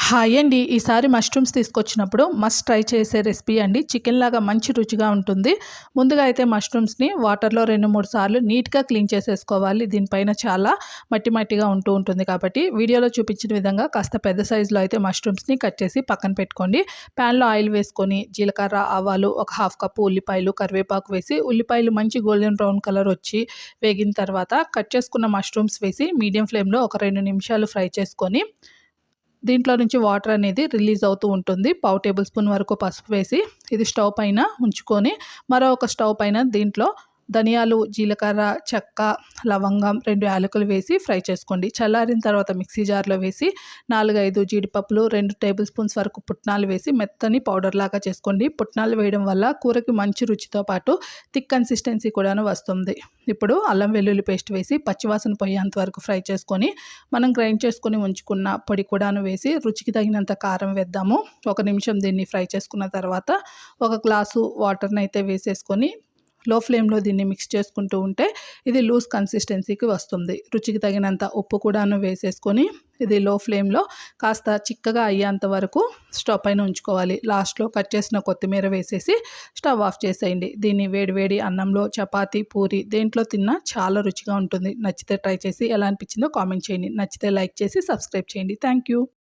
Hi అండి. ఈసారి mushrooms తీసుకొచ్చినప్పుడు మస్ట్ ట్రై చేసే రెసిపీ అండి. చికెన్ లాగా మంచి రుచిగా ఉంటుంది. ముందుగా అయితే మష్రూమ్స్‌ని వాటర్‌లో 2, 3 సార్లు నీట్‌గా క్లీన్ చేసేసుకోవాలి. దీనిపైన చాలా మట్టి మట్టిగా ఉంటుంది కాబట్టి వీడియోలో చూపించిన విధంగా కాస్త పెద్ద సైజులో అయితే మష్రూమ్స్‌ని కట్ చేసి పక్కన పెట్టుకోండి. ప్యాన్‌లో ఆయిల్ వేసుకొని జీలకర్ర, ఆవాలు, ఒక హాఫ్ కప్పు ఉల్లిపాయలు, కరివేపాకు వేసి ఉల్లిపాయలు మంచి గోల్డెన్ బ్రౌన్ కలర్ వచ్చి వేగిన తర్వాత కట్ చేసుకున్న మష్రూమ్స్ వేసి మీడియం ఫ్లేమ్‌లో ఒక 2 నిమిషాలు ఫ్రై చేసుకొని దీంట్లో నుంచి వాటర్ అనేది రిలీజ్ అవుతూ ఉంటుంది. పావు టేబుల్ స్పూన్ వరకు పసుపు వేసి ఇది స్టవ్ పైన ఉంచుకొని మరొక స్టవ్ పైన దీంట్లో ధనియాలు, జీలకర్ర, చెక్క, లవంగం, 2 యాలకులు వేసి ఫ్రై చేసుకోండి. చల్లారిన తర్వాత మిక్సీ జార్‌లో వేసి 4, 5 జీడిపప్పులు, 2 టేబుల్ స్పూన్స్ వరకు పుట్నాలు వేసి మెత్తని పౌడర్ లాగా చేసుకోండి. పుట్నాలు వేయడం వల్ల కూరకి మంచి రుచితో పాటు థిక్ కన్సిస్టెన్సీ కూడాను వస్తుంది. ఇప్పుడు అల్లం వెల్లుల్లి పేస్ట్ వేసి పచ్చివాసన పోయేంత వరకు ఫ్రై చేసుకొని మనం గ్రైండ్ చేసుకొని ఉంచుకున్న పొడి కూడాను వేసి రుచికి తగినంత కారం వేద్దాము. 1 నిమిషం దీన్ని ఫ్రై చేసుకున్న తర్వాత ఒక గ్లాసు వాటర్‌ని అయితే వేసేసుకొని లో ఫ్లేమ్‌లో దీన్ని మిక్స్ చేసుకుంటూ ఉంటే ఇది లూజ్ కన్సిస్టెన్సీకి వస్తుంది. రుచికి తగినంత ఉప్పు కూడాను వేసేసుకొని ఇది లో ఫ్లేమ్‌లో కాస్త చిక్కగా అయ్యేంత వరకు స్టవ్ పైన ఉంచుకోవాలి. లాస్ట్‌లో కట్ చేసిన కొత్తిమీర వేసేసి స్టవ్ ఆఫ్ చేసేయండి. దీన్ని వేడి వేడి అన్నంలో, చపాతీ, పూరి దేంట్లో తిన్నా చాలా రుచిగా ఉంటుంది. నచ్చితే ట్రై చేసి ఎలా అనిపించిందో కామెంట్ చేయండి. నచ్చితే లైక్ చేసి సబ్స్క్రైబ్ చేయండి. Thank you.